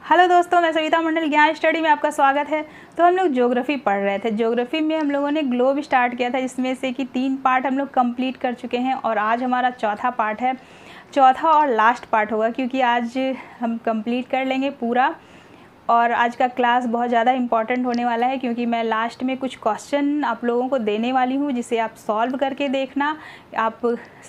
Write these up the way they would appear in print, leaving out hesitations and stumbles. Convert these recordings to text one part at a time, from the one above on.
Hello दोस्तों, मैं सविता मंडल, ज्ञान स्टडी में आपका स्वागत है। तो हम लोग ज्योग्राफी पढ़ रहे थे। ज्योग्राफी में हम लोगों ने ग्लोब स्टार्ट किया था, जिसमें से कि 3 पार्ट हम लोग कंप्लीट कर चुके हैं और आज हमारा चौथा पार्ट है। चौथा और लास्ट पार्ट होगा, क्योंकि आज हम कंप्लीट कर लेंगे पूरा। और आज का क्लास बहुत ज़्यादा इम्पॉर्टेंट होने वाला है, क्योंकि मैं लास्ट में कुछ क्वेश्चन आप लोगों को देने वाली हूँ, जिसे आप सॉल्व करके देखना आप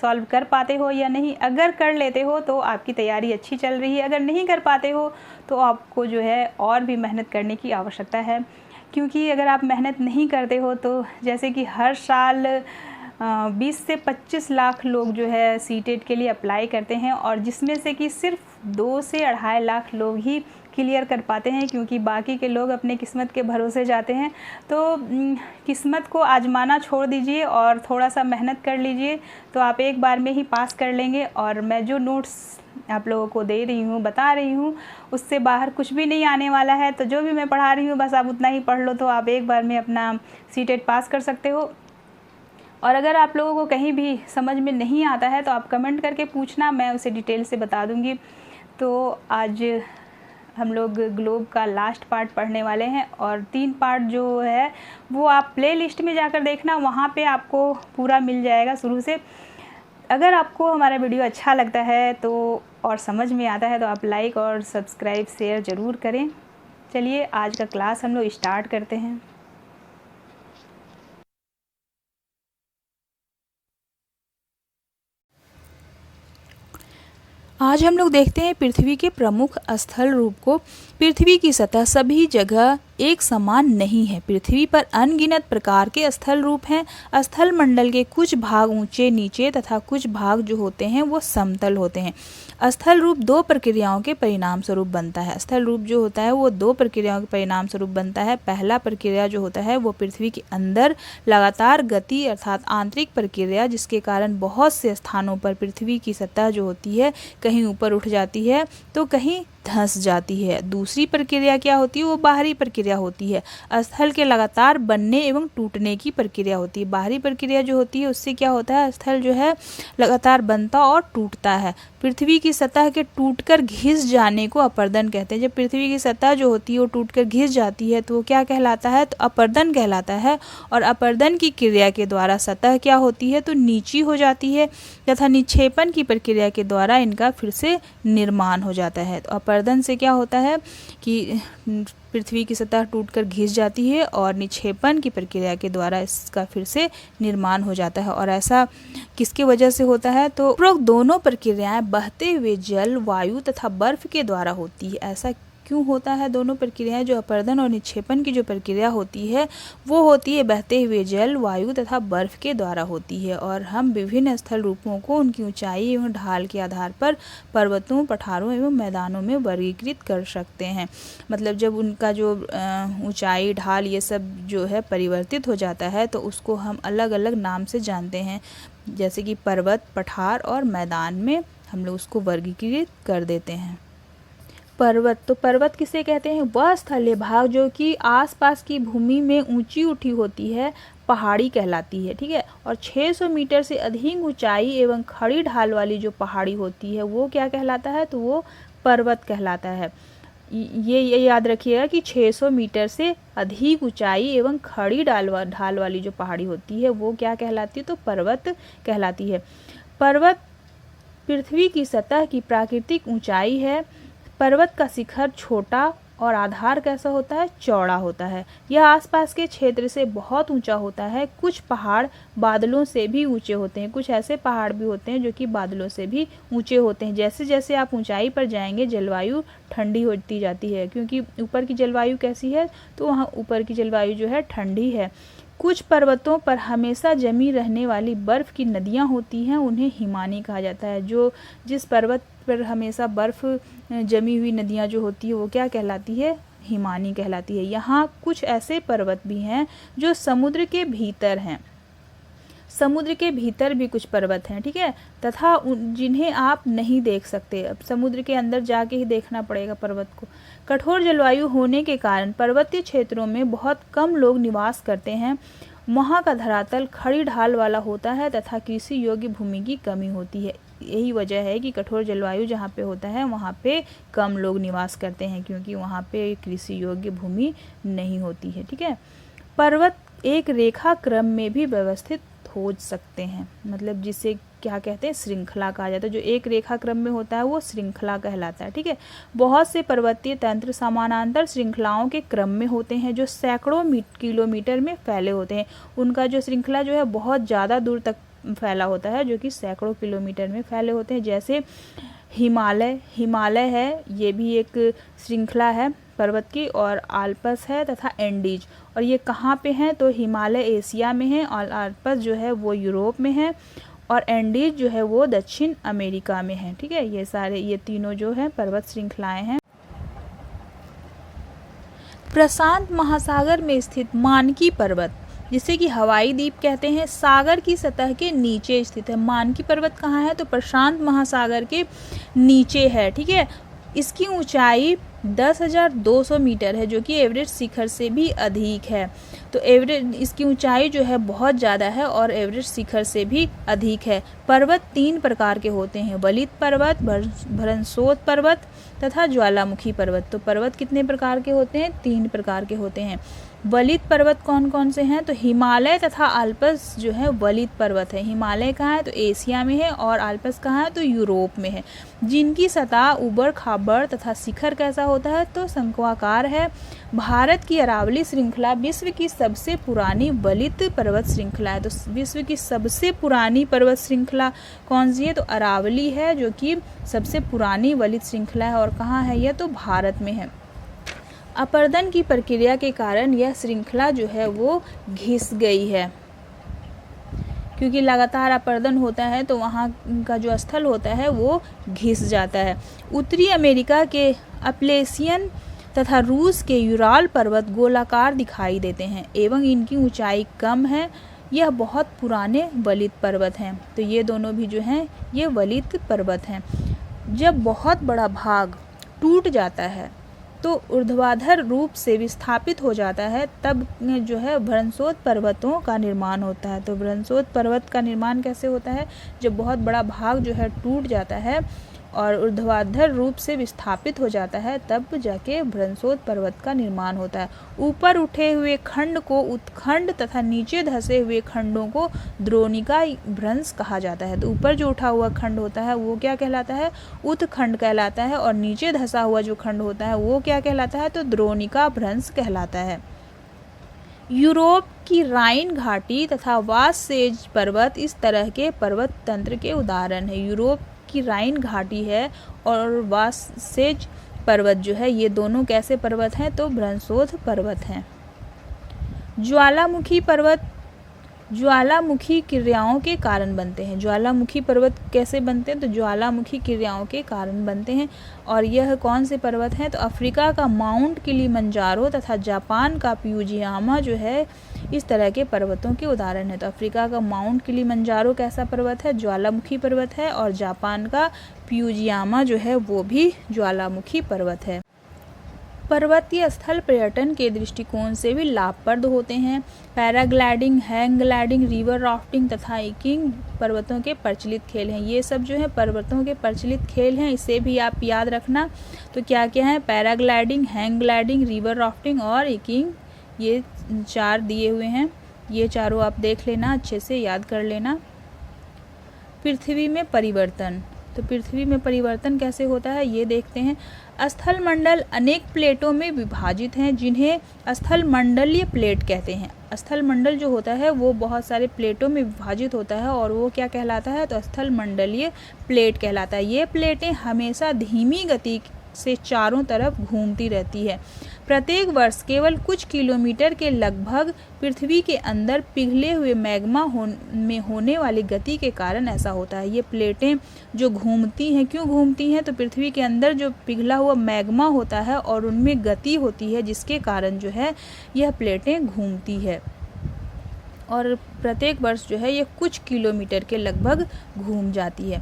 सॉल्व कर पाते हो या नहीं। अगर कर लेते हो तो आपकी तैयारी अच्छी चल रही है, अगर नहीं कर पाते हो तो आपको जो है और भी मेहनत करने की आवश्यकता है। क्योंकि अगर आप मेहनत नहीं करते हो तो जैसे कि हर साल 20 से 25 लाख लोग जो है सीटेट के लिए अप्लाई करते हैं, और जिसमें से कि सिर्फ 2 से 2.5 लाख लोग ही क्लियर कर पाते हैं, क्योंकि बाकी के लोग अपने किस्मत के भरोसे जाते हैं। तो किस्मत को आजमाना छोड़ दीजिए और थोड़ा सा मेहनत कर लीजिए, तो आप एक बार में ही पास कर लेंगे। और मैं जो नोट्स आप लोगों को दे रही हूँ, बता रही हूँ, उससे बाहर कुछ भी नहीं आने वाला है। तो जो भी मैं पढ़ा रही हूँ बस आप उतना ही पढ़ लो, तो आप एक बार में अपना सीटेट पास कर सकते हो। और अगर आप लोगों को कहीं भी समझ में नहीं आता है तो आप कमेंट करके पूछना, मैं उसे डिटेल से बता दूंगी। तो आज हम लोग ग्लोब का लास्ट पार्ट पढ़ने वाले हैं, और 3 पार्ट जो है वो आप प्ले लिस्ट में जाकर देखना, वहाँ पे आपको पूरा मिल जाएगा शुरू से। अगर आपको हमारा वीडियो अच्छा लगता है तो और समझ में आता है तो आप लाइक और सब्सक्राइब शेयर ज़रूर करें। चलिए आज का क्लास हम लोग स्टार्ट करते हैं। आज हम लोग देखते हैं पृथ्वी के प्रमुख स्थल रूप को। पृथ्वी की सतह सभी जगह एक समान नहीं है। पृथ्वी पर अनगिनत प्रकार के स्थल रूप हैं। स्थल मंडल के कुछ भाग ऊंचे नीचे तथा कुछ भाग जो होते हैं वो समतल होते हैं। स्थल रूप 2 प्रक्रियाओं के परिणाम स्वरूप बनता है। स्थल रूप जो होता है वो 2 प्रक्रियाओं के परिणाम स्वरूप बनता है। पहला प्रक्रिया जो होता है वो पृथ्वी के अंदर लगातार गति अर्थात आंतरिक प्रक्रिया, जिसके कारण बहुत से स्थानों पर पृथ्वी की सतह जो होती है कहीं ऊपर उठ जाती है तो कहीं धंस जाती है। दूसरी प्रक्रिया क्या होती है, वो बाहरी प्रक्रिया होती है। स्थल के लगातार बनने एवं टूटने की प्रक्रिया होती है। बाहरी प्रक्रिया जो होती है उससे क्या होता है, स्थल जो है लगातार बनता और टूटता है। पृथ्वी की सतह के टूटकर घिस जाने को अपर्दन कहते हैं। जब पृथ्वी की सतह जो होती है वो टूटकर घिस जाती है तो वो क्या कहलाता है, तो अपर्दन कहलाता है। और अपर्दन की क्रिया के द्वारा सतह क्या होती है, तो नीची हो जाती है, तथा निक्षेपण की प्रक्रिया के द्वारा इनका फिर से निर्माण हो जाता है। तो अपर्दन से क्या होता है कि पृथ्वी की सतह टूटकर घिस जाती है और निक्षेपण की प्रक्रिया के द्वारा इसका फिर से निर्माण हो जाता है। और ऐसा किसके वजह से होता है, तो उपरोक्त दोनों प्रक्रियाएं बहते हुए जल, वायु तथा बर्फ के द्वारा होती है। ऐसा क्यों होता है, दोनों प्रक्रियाएं जो अपर्दन और निक्षेपण की जो प्रक्रिया होती है वो होती है बहते हुए जल, वायु तथा बर्फ के द्वारा होती है। और हम विभिन्न स्थल रूपों को उनकी ऊंचाई एवं ढाल के आधार पर पर्वतों, पठारों एवं मैदानों में वर्गीकृत कर सकते हैं। मतलब जब उनका जो ऊंचाई, ढाल ये सब जो है परिवर्तित हो जाता है तो उसको हम अलग अलग नाम से जानते हैं, जैसे कि पर्वत, पठार और मैदान में हम लोग उसको वर्गीकृत कर देते हैं। पर्वत, तो पर्वत किसे कहते हैं, वह स्थलीय भाग जो कि आसपास की भूमि में ऊंची उठी होती है, पहाड़ी कहलाती है। ठीक है। और 600 मीटर से अधिक ऊंचाई एवं खड़ी ढाल वाली जो पहाड़ी होती है वो क्या कहलाता है, तो वो पर्वत कहलाता है। ये याद रखिएगा कि 600 मीटर से अधिक ऊंचाई एवं खड़ी ढाल वाली जो पहाड़ी होती है वो क्या कहलाती है, तो पर्वत कहलाती है। पर्वत पृथ्वी की सतह की प्राकृतिक ऊंचाई है। पर्वत का शिखर छोटा और आधार कैसा होता है, चौड़ा होता है। यह आसपास के क्षेत्र से बहुत ऊंचा होता है। कुछ पहाड़ बादलों से भी ऊंचे होते हैं। कुछ ऐसे पहाड़ भी होते हैं जो कि बादलों से भी ऊंचे होते हैं। जैसे जैसे आप ऊंचाई पर जाएंगे जलवायु ठंडी होती जाती है, क्योंकि ऊपर की जलवायु कैसी है, तो वहाँ ऊपर की जलवायु जो है ठंडी है। कुछ पर्वतों पर हमेशा जमी रहने वाली बर्फ की नदियाँ होती हैं, उन्हें हिमानी कहा जाता है। जिस पर्वत पर हमेशा बर्फ जमी हुई नदियाँ जो होती है वो क्या कहलाती है, हिमानी कहलाती है। यहाँ कुछ ऐसे पर्वत भी हैं जो समुद्र के भीतर हैं। समुद्र के भीतर भी कुछ पर्वत हैं, ठीक है, तथा जिन्हें आप नहीं देख सकते। अब समुद्र के अंदर जाके ही देखना पड़ेगा पर्वत को। कठोर जलवायु होने के कारण पर्वतीय क्षेत्रों में बहुत कम लोग निवास करते हैं। वहाँ का धरातल खड़ी ढाल वाला होता है तथा कृषि योग्य भूमि की कमी होती है। यही वजह है कि कठोर जलवायु जहाँ पे होता है वहाँ पे कम लोग निवास करते हैं, क्योंकि वहाँ पे कृषि योग्य भूमि नहीं होती है। ठीक है, पर्वत एक रेखा क्रम में भी व्यवस्थित हो सकते हैं, मतलब जिसे क्या कहते हैं, श्रृंखला कहा जाता है। जो एक रेखा क्रम में होता है वो श्रृंखला कहलाता है। ठीक है, बहुत से पर्वतीय तंत्र समानांतर श्रृंखलाओं के क्रम में होते हैं जो सैकड़ों किलोमीटर में फैले होते हैं। उनका जो श्रृंखला जो है बहुत ज़्यादा दूर तक फैला होता है, जो कि सैकड़ों किलोमीटर में फैले होते हैं। जैसे हिमालय है, ये भी एक श्रृंखला है पर्वत की, और आल्प्स है तथा एंडीज। और ये कहाँ पे हैं, तो हिमालय एशिया में है, और आल्प्स जो है वो यूरोप में है, और एंडीज जो है वो दक्षिण अमेरिका में है। ठीक है, ये तीनों जो है पर्वत श्रृंखलाएं हैं। प्रशांत महासागर में स्थित मानकी पर्वत, जिसे कि हवाई द्वीप कहते हैं, सागर की सतह के नीचे स्थित है। मानकी पर्वत कहाँ है, तो प्रशांत महासागर के नीचे है। ठीक है, इसकी ऊंचाई 10,200 मीटर है, जो कि एवरेस्ट शिखर से भी अधिक है। तो इसकी ऊंचाई जो है बहुत ज़्यादा है और एवरेस्ट शिखर से भी अधिक है। पर्वत 3 प्रकार के होते हैं, वलित पर्वत, भ्रंशोत पर्वत तथा ज्वालामुखी पर्वत। तो पर्वत कितने प्रकार के होते हैं, 3 प्रकार के होते हैं। वलित पर्वत कौन कौन से हैं, तो हिमालय तथा आल्प्स जो है वलित पर्वत है। हिमालय कहाँ है, तो एशिया में है, और आल्प्स कहाँ है, तो यूरोप में है। जिनकी सतह उबड़ खाबड़ तथा शिखर कैसा होता है, तो शंक्वाकार है। भारत की अरावली श्रृंखला विश्व की सबसे पुरानी वलित पर्वत श्रृंखला है। तो विश्व की सबसे पुरानी पर्वत श्रृंखला कौन सी है, तो अरावली है, जो कि सबसे पुरानी वलित श्रृंखला है। और कहाँ है यह, तो भारत में है। अपर्दन की प्रक्रिया के कारण यह श्रृंखला जो है वो घिस गई है, क्योंकि लगातार अपर्दन होता है तो वहाँ का जो स्थल होता है वो घिस जाता है। उत्तरी अमेरिका के अपलेशियन तथा रूस के यूराल पर्वत गोलाकार दिखाई देते हैं एवं इनकी ऊंचाई कम है। यह बहुत पुराने वलित पर्वत हैं। तो ये दोनों भी जो हैं ये वलित पर्वत हैं। जब बहुत बड़ा भाग टूट जाता है तो ऊर्ध्वाधर रूप से विस्थापित हो जाता है, तब जो है भ्रंशोत पर्वतों का निर्माण होता है। तो भ्रंशोत पर्वत का निर्माण कैसे होता है, जब बहुत बड़ा भाग जो है टूट जाता है और ऊर्ध्वाधर रूप से विस्थापित हो जाता है, तब जाके भ्रंशोत पर्वत का निर्माण होता है। ऊपर उठे हुए खंड को उत्खंड तथा नीचे धंसे हुए खंडों को द्रोणिका भ्रंश कहा जाता है। तो ऊपर जो उठा हुआ खंड होता है वो क्या कहलाता है, उत्खंड कहलाता है, और नीचे धंसा हुआ जो खंड होता है वो क्या कहलाता है, तो द्रोणिका भ्रंश कहलाता है। यूरोप की राइन घाटी तथा वाससेज पर्वत इस तरह के पर्वत तंत्र के उदाहरण है। यूरोप की राइन घाटी है और वाससेज पर्वत जो है ये दोनों कैसे पर्वत हैं, तो भ्रंशोत पर्वत हैं। ज्वालामुखी पर्वत ज्वालामुखी क्रियाओं के कारण बनते हैं। ज्वालामुखी पर्वत कैसे बनते हैं, तो ज्वालामुखी क्रियाओं के कारण बनते हैं। और यह कौन से पर्वत हैं, तो अफ्रीका का माउंट किलिमंजारो तथा जापान का फ्यूजियामा जो है इस तरह के पर्वतों के उदाहरण है। तो अफ्रीका का माउंट किलिमंजारो कैसा पर्वत है, ज्वालामुखी पर्वत है, और जापान का फ्यूजियामा जो है वो भी ज्वालामुखी पर्वत है। पर्वतीय स्थल पर्यटन के दृष्टिकोण से भी लाभप्रद होते हैं। Paragliding, hang gliding, river rafting तथा हाइकिंग पर्वतों के प्रचलित खेल हैं। ये सब जो है पर्वतों के प्रचलित खेल हैं, इसे भी आप याद रखना। तो क्या क्या है, paragliding, hang gliding, river rafting और हाइकिंग, ये 4 दिए हुए हैं। ये चारों आप देख लेना, अच्छे से याद कर लेना। पृथ्वी में परिवर्तन, तो पृथ्वी में परिवर्तन कैसे होता है ये देखते हैं। स्थल मंडल अनेक प्लेटों में विभाजित हैं, जिन्हें स्थल मंडलीय प्लेट कहते हैं। स्थल मंडल जो होता है वो बहुत सारे प्लेटों में विभाजित होता है और वो क्या कहलाता है, तो स्थल मंडलीय प्लेट कहलाता है। ये प्लेटें हमेशा धीमी गति से चारों तरफ घूमती रहती है। प्रत्येक वर्ष केवल कुछ किलोमीटर के लगभग पृथ्वी के अंदर पिघले हुए मैग्मा में होने वाली गति के कारण ऐसा होता है। ये प्लेटें जो घूमती हैं, क्यों घूमती हैं, तो पृथ्वी के अंदर जो पिघला हुआ मैग्मा होता है और उनमें गति होती है, जिसके कारण जो है यह प्लेटें घूमती है। और प्रत्येक वर्ष जो है ये कुछ किलोमीटर के लगभग घूम जाती है।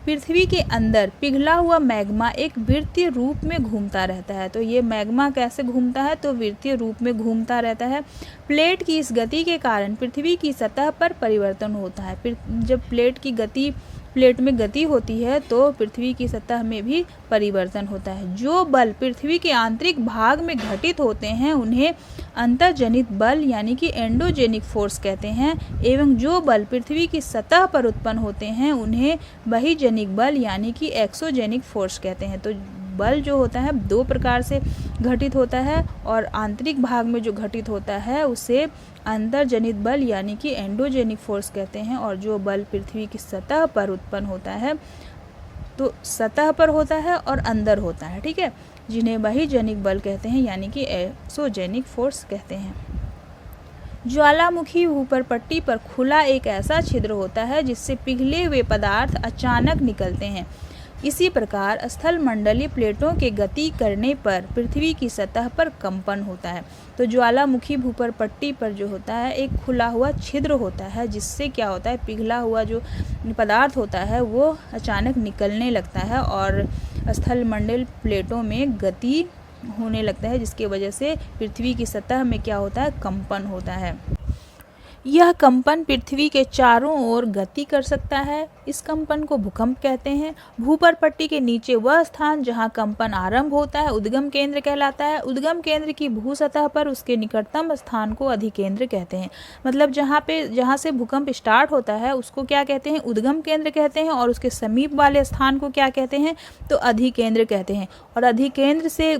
पृथ्वी के अंदर पिघला हुआ मैग्मा एक वृत्तीय रूप में घूमता रहता है। तो ये मैग्मा कैसे घूमता है, तो वृत्तीय रूप में घूमता रहता है। प्लेट की इस गति के कारण पृथ्वी की सतह पर परिवर्तन होता है। जब प्लेट प्लेट में गति होती है तो पृथ्वी की सतह में भी परिवर्तन होता है। जो बल पृथ्वी के आंतरिक भाग में घटित होते हैं उन्हें अंतर्जनित बल यानी कि एंडोजेनिक फोर्स कहते हैं, एवं जो बल पृथ्वी की सतह पर उत्पन्न होते हैं उन्हें बहिर्जनिक बल यानी कि एक्सोजेनिक फोर्स कहते हैं। तो बल जो होता है दो प्रकार से घटित होता है, और आंतरिक भाग में जो घटित होता है उसे अंतर्जनित बल यानी कि एंडोजेनिक फोर्स कहते हैं, और जो बल पृथ्वी की सतह पर उत्पन्न होता है तो सतह पर होता है और अंदर होता है, ठीक है, जिन्हें बहिर्जनिक बल कहते हैं यानी कि एक्सोजेनिक फोर्स कहते हैं। ज्वालामुखी ऊपरपट्टी पर खुला एक ऐसा छिद्र होता है जिससे पिघले हुए पदार्थ अचानक निकलते हैं। इसी प्रकार स्थल मंडलीय प्लेटों के गति करने पर पृथ्वी की सतह पर कंपन होता है। तो ज्वालामुखी भूपरपट्टी पर जो होता है एक खुला हुआ छिद्र होता है जिससे क्या होता है, पिघला हुआ जो पदार्थ होता है वो अचानक निकलने लगता है और स्थल मंडल प्लेटों में गति होने लगता है, जिसकी वजह से पृथ्वी की सतह में क्या होता है, कंपन होता है। यह कंपन पृथ्वी के चारों ओर गति कर सकता है। इस कंपन को भूकंप कहते हैं। भूपरपट्टी के नीचे वह स्थान जहां कंपन आरंभ होता है उद्गम केंद्र कहलाता है। उद्गम केंद्र की भू सतह पर उसके निकटतम स्थान को अधिकेंद्र कहते हैं। मतलब जहां से भूकंप स्टार्ट होता है उसको क्या कहते हैं, उद्गम केंद्र कहते हैं, और उसके समीप वाले स्थान को क्या कहते हैं, तो अधिकेंद्र कहते हैं। और अधिकेंद्र से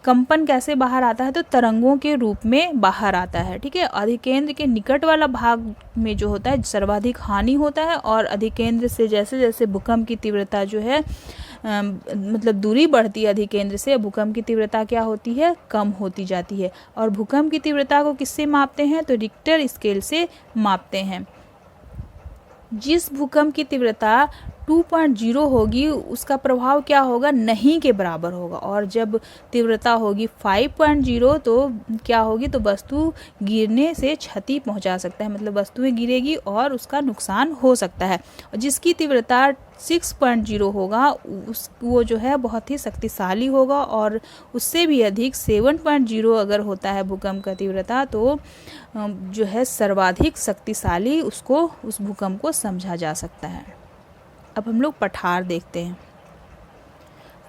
कंपन कैसे बाहर आता है, तो तरंगों के रूप में बाहर आता है, ठीक है। अधिकेंद्र के निकट वाला भाग में जो होता है सर्वाधिक हानि होता है, और अधिकेंद्र से जैसे जैसे भूकंप की तीव्रता जो है मतलब दूरी बढ़ती है अधिकेंद्र से, भूकंप की तीव्रता क्या होती है, कम होती जाती है। और भूकंप की तीव्रता को किससे मापते हैं, तो रिक्टर स्केल से मापते हैं। जिस भूकंप की तीव्रता 2.0 होगी उसका प्रभाव क्या होगा, नहीं के बराबर होगा, और जब तीव्रता होगी 5.0 तो क्या होगी, तो वस्तु गिरने से क्षति पहुंचा सकता है, मतलब वस्तुएं गिरेगी और उसका नुकसान हो सकता है। और जिसकी तीव्रता 6.0 होगा वो जो है बहुत ही शक्तिशाली होगा, और उससे भी अधिक 7.0 अगर होता है भूकंप का तीव्रता तो जो है सर्वाधिक शक्तिशाली उसको उस भूकंप को समझा जा सकता है। अब हम लोग पठार देखते हैं।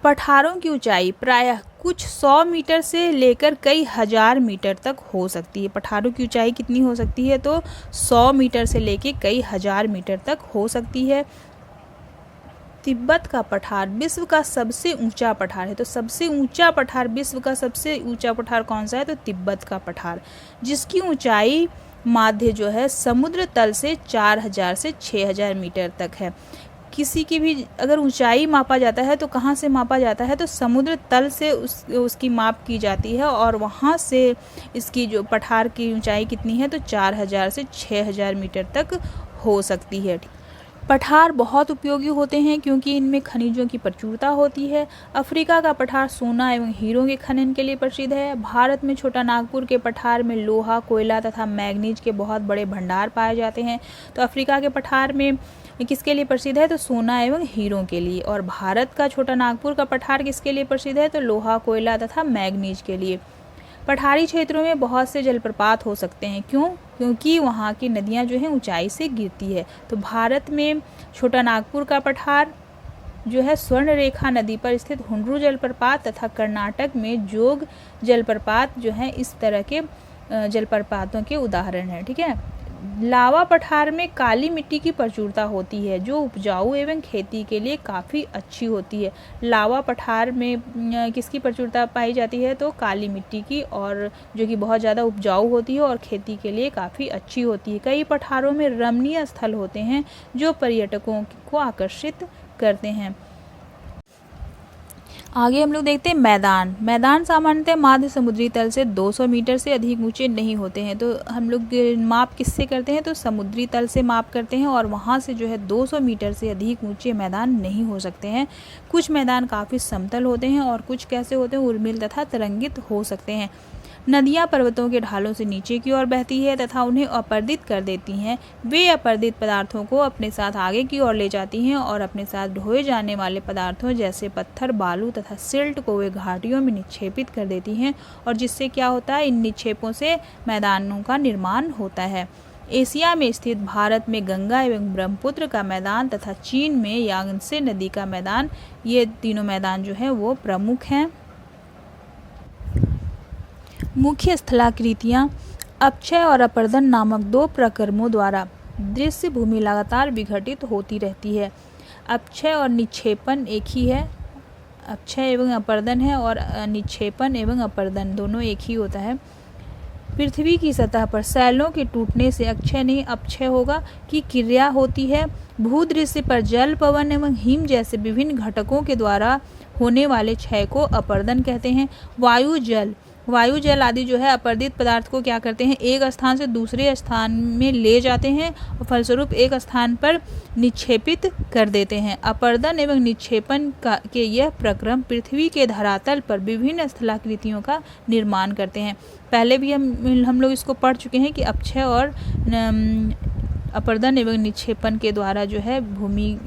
पठारों की ऊंचाई प्रायः कुछ 100 मीटर से लेकर कई हजार मीटर तक हो सकती है। पठारों की ऊंचाई कितनी हो सकती है, तो 100 मीटर से लेकर कई हजार मीटर तक हो सकती है। तिब्बत का पठार विश्व का सबसे ऊंचा पठार है। तो सबसे ऊंचा पठार, विश्व का सबसे ऊंचा पठार कौन सा है, तो तिब्बत का पठार, जिसकी ऊंचाई माध्य जो है समुद्र तल से 4000 से 6000 मीटर तक है। किसी की भी अगर ऊंचाई मापा जाता है तो कहाँ से मापा जाता है, तो समुद्र तल से उसकी माप की जाती है, और वहाँ से इसकी जो पठार की ऊंचाई कितनी है, तो 4000 से 6000 मीटर तक हो सकती है। पठार बहुत उपयोगी होते हैं क्योंकि इनमें खनिजों की प्रचुरता होती है। अफ्रीका का पठार सोना एवं हीरों के खनन के लिए प्रसिद्ध है। भारत में छोटा नागपुर के पठार में लोहा, कोयला तथा मैग्नीज के बहुत बड़े भंडार पाए जाते हैं। तो अफ्रीका के पठार में किसके लिए प्रसिद्ध है, तो सोना एवं हीरों के लिए। और भारत का छोटा नागपुर का पठार किसके लिए प्रसिद्ध है, तो लोहा, कोयला तथा मैग्नीज के लिए। पठारी क्षेत्रों में बहुत से जलप्रपात हो सकते हैं। क्यों? क्योंकि वहाँ की नदियाँ जो हैं ऊंचाई से गिरती है। तो भारत में छोटा नागपुर का पठार जो है स्वर्ण रेखा नदी पर स्थित हुंड्रू जलप्रपात तथा कर्नाटक में जोग जलप्रपात जो है इस तरह के जलप्रपातों के उदाहरण हैं, ठीक है। लावा पठार में काली मिट्टी की प्रचुरता होती है जो उपजाऊ एवं खेती के लिए काफ़ी अच्छी होती है। लावा पठार में किसकी प्रचुरता पाई जाती है, तो काली मिट्टी की, और जो कि बहुत ज़्यादा उपजाऊ होती है और खेती के लिए काफ़ी अच्छी होती है। कई पठारों में रमणीय स्थल होते हैं जो पर्यटकों को आकर्षित करते हैं। आगे हम लोग देखते हैं मैदान। मैदान सामान्यतः माध्य समुद्री तल से 200 मीटर से अधिक ऊंचे नहीं होते हैं। तो हम लोग माप किससे करते हैं, तो समुद्री तल से माप करते हैं, और वहाँ से जो है 200 मीटर से अधिक ऊंचे मैदान नहीं हो सकते हैं। कुछ मैदान काफ़ी समतल होते हैं और कुछ कैसे होते हैं, उर्मिल तथा तरंगित हो सकते हैं। नदियाँ पर्वतों के ढालों से नीचे की ओर बहती है तथा उन्हें अपर्दित कर देती हैं। वे अपर्दित पदार्थों को अपने साथ आगे की ओर ले जाती हैं और अपने साथ ढोए जाने वाले पदार्थों जैसे पत्थर, बालू तथा सिल्ट को वे घाटियों में निक्षेपित कर देती हैं, और जिससे क्या होता है, इन निक्षेपों से मैदानों का निर्माण होता है। एशिया में स्थित भारत में गंगा एवं ब्रह्मपुत्र का मैदान तथा चीन में यांगत्से नदी का मैदान, ये तीनों मैदान जो है वो प्रमुख हैं। मुख्य स्थलाकृतियाँ अपक्षय और अपरदन नामक दो प्रक्रमों द्वारा दृश्य भूमि लगातार विघटित होती रहती है। अपक्षय और निक्षेपण एक ही है, अपक्षय एवं अपरदन है, और निक्षेपण एवं अपरदन दोनों एक ही होता है। पृथ्वी की सतह पर सैलों के टूटने से अक्षय नहीं अपक्षय होगा की क्रिया होती है। भूदृश्य पर जल, पवन एवं हिम जैसे विभिन्न घटकों के द्वारा होने वाले क्षय को अपरदन कहते हैं। वायु जल आदि जो है अपरदित पदार्थ को क्या करते हैं, एक स्थान से दूसरे स्थान में ले जाते हैं और फलस्वरूप एक स्थान पर निक्षेपित कर देते हैं। अपरदन एवं निक्षेपण के यह प्रक्रम पृथ्वी के धरातल पर विभिन्न स्थलाकृतियों का निर्माण करते हैं। पहले भी हम लोग इसको पढ़ चुके हैं कि अपक्षय और अपरदन एवं निक्षेपण के द्वारा जो है भूमि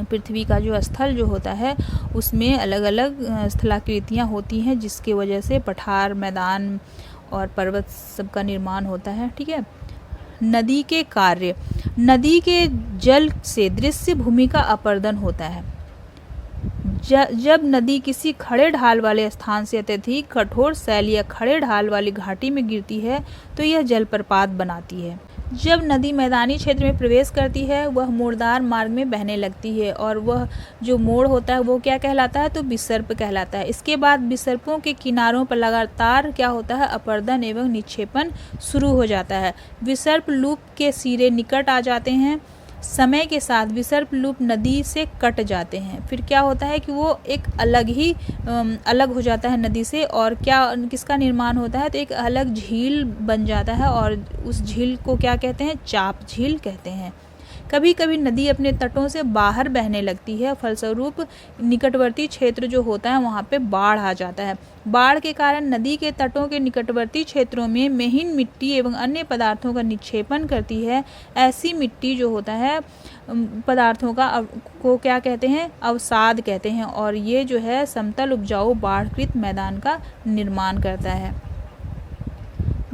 पृथ्वी का जो स्थल जो होता है उसमें अलग अलग स्थलाकृतियाँ होती हैं, जिसके वजह से पठार, मैदान और पर्वत सबका निर्माण होता है। ठीक है। नदी के कार्य। नदी के जल से दृश्य भूमि का अपरदन होता है। जब नदी किसी खड़े ढाल वाले स्थान से अत्यधिक कठोर सैल या खड़े ढाल वाली घाटी में गिरती है तो यह जलप्रपात बनाती है। जब नदी मैदानी क्षेत्र में प्रवेश करती है वह मोड़दार मार्ग में बहने लगती है, और वह जो मोड़ होता है वो क्या कहलाता है, तो विसर्प कहलाता है। इसके बाद विसर्पों के किनारों पर लगातार क्या होता है, अपरदन एवं निक्षेपण शुरू हो जाता है। विसर्प लूप के सिरे निकट आ जाते हैं। समय के साथ विसर्प लूप नदी से कट जाते हैं। फिर क्या होता है कि वो एक अलग हो जाता है नदी से, और किसका निर्माण होता है, तो एक अलग झील बन जाता है, और उस झील को क्या कहते हैं, चाप झील कहते हैं। कभी कभी नदी अपने तटों से बाहर बहने लगती है, फलस्वरूप निकटवर्ती क्षेत्र जो होता है वहाँ पे बाढ़ आ जाता है। बाढ़ के कारण नदी के तटों के निकटवर्ती क्षेत्रों में महीन मिट्टी एवं अन्य पदार्थों का निक्षेपण करती है। ऐसी मिट्टी जो होता है पदार्थों को क्या कहते हैं, अवसाद कहते हैं, और ये जो है समतल उपजाऊ बाढ़कृत मैदान का निर्माण करता है।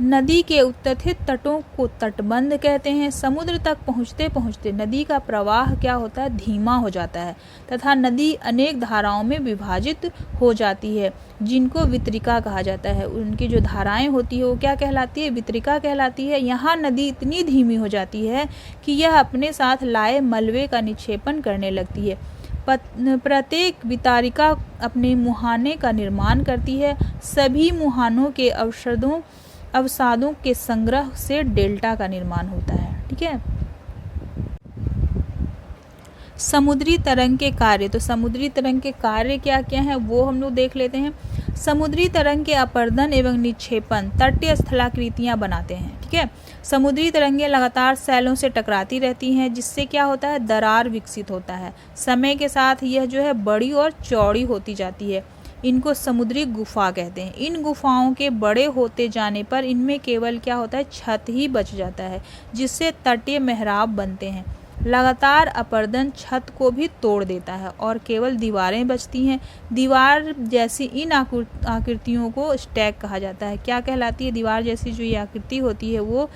नदी के उत्तथित तटों को तटबंध कहते हैं। समुद्र तक पहुँचते पहुँचते नदी का प्रवाह क्या होता है, धीमा हो जाता है तथा नदी अनेक धाराओं में विभाजित हो जाती है, जिनको वितरिका कहा जाता है। उनकी जो धाराएं होती है वो क्या कहलाती है, वितरिका कहलाती है। यहाँ नदी इतनी धीमी हो जाती है कि यह अपने साथ लाए मलबे का निक्षेपण करने लगती है। प्रत्येक वितारिका अपने मुहाने का निर्माण करती है। सभी मुहानों के अवसादों के संग्रह से डेल्टा का निर्माण होता है। ठीक है। समुद्री तरंग के कार्य। तो समुद्री तरंग के कार्य क्या क्या हैं वो हम लोग देख लेते हैं। समुद्री तरंग के अपरदन एवं निक्षेपण तटीय स्थलाकृतियां बनाते हैं। ठीक है। समुद्री तरंगें लगातार सैलों से टकराती रहती हैं, जिससे क्या होता है, दरार विकसित होता है। समय के साथ यह जो है बड़ी और चौड़ी होती जाती है। इनको समुद्री गुफा कहते हैं। इन गुफाओं के बड़े होते जाने पर इनमें केवल क्या होता है, छत ही बच जाता है, जिससे तटीय मेहराब बनते हैं। लगातार अपरदन छत को भी तोड़ देता है और केवल दीवारें बचती हैं। दीवार जैसी इन आकृतियों को स्टैक कहा जाता है। क्या कहलाती है, दीवार जैसी जो ये आकृति होती है वो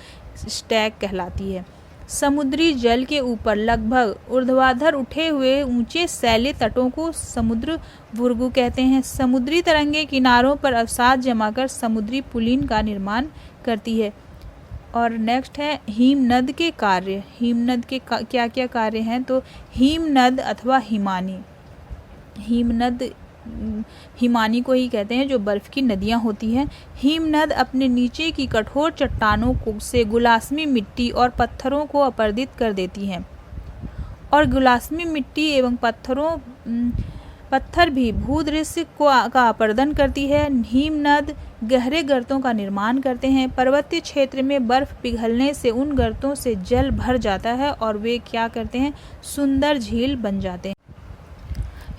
स्टैक कहलाती है। समुद्री जल के ऊपर लगभग ऊर्ध्वाधर उठे हुए ऊंचे सैले तटों को समुद्र भुर्गु कहते हैं। समुद्री तरंगे किनारों पर अवसाद जमाकर समुद्री पुलिन का निर्माण करती है। और नेक्स्ट है हिमनद के कार्य। हिमनद के क्या क्या कार्य हैं, तो हिमनद अथवा हिमानी, हिमनद हिमानी को ही कहते हैं, जो बर्फ की नदियां होती हैं। हिमनद अपने नीचे की कठोर चट्टानों से गुलासमी मिट्टी और पत्थरों को अपरदित कर देती हैं, और गुलासमी मिट्टी एवं पत्थर भी भूदृश्य का अपरदन करती है। हिमनद गहरे गर्तों का निर्माण करते हैं। पर्वतीय क्षेत्र में बर्फ पिघलने से उन गर्तों से जल भर जाता है और वे क्या करते हैं, सुंदर झील बन जाते हैं।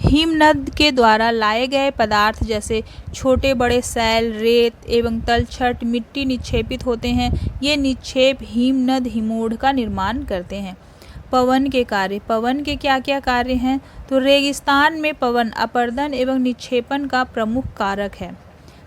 हिमनद के द्वारा लाए गए पदार्थ जैसे छोटे बड़े सैल, रेत एवं तलछट मिट्टी निक्षेपित होते हैं। ये निक्षेप हिमनद हिमोड़ का निर्माण करते हैं। पवन के कार्य। पवन के क्या क्या कार्य हैं, तो रेगिस्तान में पवन अपरदन एवं निक्षेपण का प्रमुख कारक है।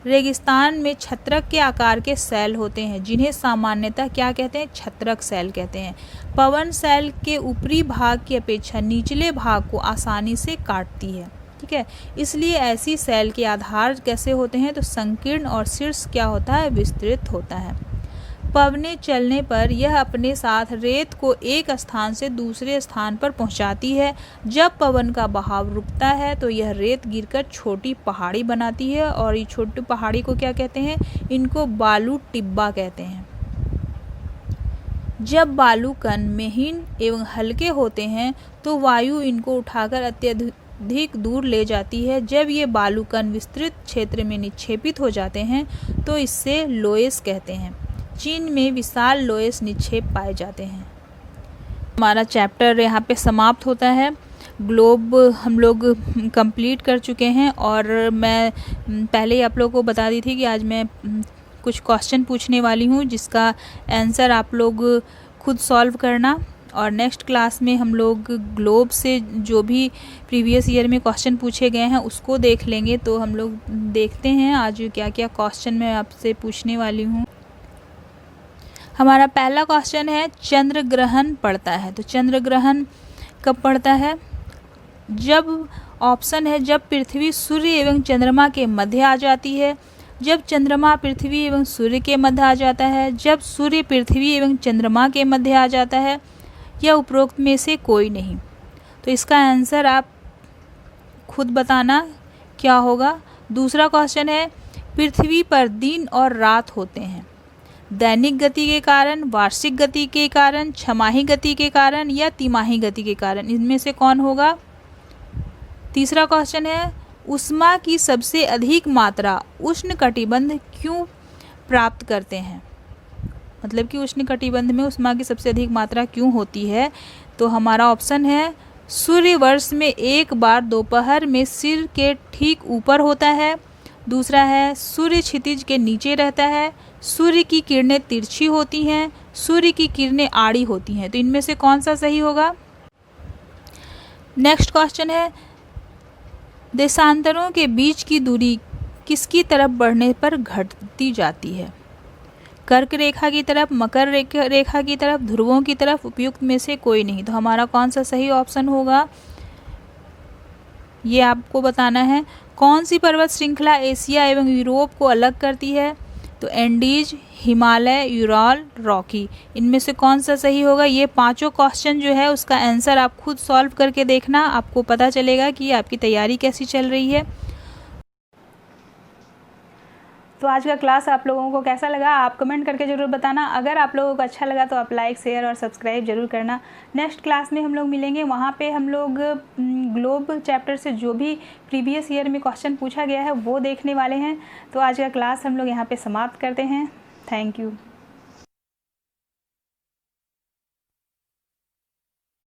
रेगिस्तान में छत्रक के आकार के सेल होते हैं जिन्हें सामान्यतः क्या कहते हैं, छत्रक सेल कहते हैं। पवन सेल के ऊपरी भाग की अपेक्षा निचले भाग को आसानी से काटती है, ठीक है। इसलिए ऐसी सेल के आधार कैसे होते हैं, तो संकीर्ण और शीर्ष क्या होता है, विस्तृत होता है। पवने चलने पर यह अपने साथ रेत को एक स्थान से दूसरे स्थान पर पहुंचाती है। जब पवन का बहाव रुकता है तो यह रेत गिरकर छोटी पहाड़ी बनाती है और ये छोटी पहाड़ी को क्या कहते हैं, इनको बालू टिब्बा कहते हैं। जब बालू कण महीन एवं हल्के होते हैं तो वायु इनको उठाकर अत्यधिक दूर ले जाती है। जब ये बालू कण विस्तृत क्षेत्र में निक्षेपित हो जाते हैं तो इससे लोएस कहते हैं। चीन में विशाल लोएस निक्षेप पाए जाते हैं। हमारा चैप्टर यहाँ पे समाप्त होता है। ग्लोब हम लोग कंप्लीट कर चुके हैं और मैं पहले ही आप लोगों को बता दी थी कि आज मैं कुछ क्वेश्चन पूछने वाली हूँ जिसका आंसर आप लोग खुद सॉल्व करना। और नेक्स्ट क्लास में हम लोग ग्लोब से जो भी प्रीवियस ईयर में क्वेश्चन पूछे गए हैं उसको देख लेंगे। तो हम लोग देखते हैं आज क्या क्या क्वेश्चन मैं आपसे पूछने वाली हूँ। हमारा पहला क्वेश्चन है, चंद्र ग्रहण पड़ता है। तो चंद्र ग्रहण कब पड़ता है, जब ऑप्शन है जब पृथ्वी सूर्य एवं चंद्रमा के मध्य आ जाती है, जब चंद्रमा पृथ्वी एवं सूर्य के मध्य आ जाता है, जब सूर्य पृथ्वी एवं चंद्रमा के मध्य आ जाता है, या उपरोक्त में से कोई नहीं। तो इसका आंसर आप खुद बताना क्या होगा। दूसरा क्वेश्चन है, पृथ्वी पर दिन और रात होते हैं दैनिक गति के कारण, वार्षिक गति के कारण, छमाही गति के कारण या तिमाही गति के कारण, इनमें से कौन होगा। तीसरा क्वेश्चन है, ऊष्मा की सबसे अधिक मात्रा उष्णकटिबंध क्यों प्राप्त करते हैं, मतलब कि उष्णकटिबंध में ऊष्मा की सबसे अधिक मात्रा क्यों होती है। तो हमारा ऑप्शन है, सूर्य वर्ष में एक बार दोपहर में सिर के ठीक ऊपर होता है। दूसरा है, सूर्य क्षितिज के नीचे रहता है, सूर्य की किरणें तिरछी होती हैं, सूर्य की किरणें आड़ी होती हैं। तो इनमें से कौन सा सही होगा। नेक्स्ट क्वेश्चन है, देशांतरों के बीच की दूरी किसकी तरफ बढ़ने पर घटती जाती है, कर्क रेखा की तरफ, मकर रेखा की तरफ, ध्रुवों की तरफ, उपयुक्त में से कोई नहीं। तो हमारा कौन सा सही ऑप्शन होगा ये आपको बताना है। कौन सी पर्वत श्रृंखला एशिया एवं यूरोप को अलग करती है, तो एंडीज, हिमालय, यूराल, रॉकी, इनमें से कौन सा सही होगा। ये पांचों क्वेश्चन जो है उसका आंसर आप खुद सॉल्व करके देखना, आपको पता चलेगा कि आपकी तैयारी कैसी चल रही है। तो आज का क्लास आप लोगों को कैसा लगा आप कमेंट करके ज़रूर बताना। अगर आप लोगों को अच्छा लगा तो आप लाइक, शेयर और सब्सक्राइब जरूर करना। नेक्स्ट क्लास में हम लोग मिलेंगे, वहाँ पे हम लोग ग्लोब चैप्टर से जो भी प्रीवियस ईयर में क्वेश्चन पूछा गया है वो देखने वाले हैं। तो आज का क्लास हम लोग यहाँ पे समाप्त करते हैं। Thank you.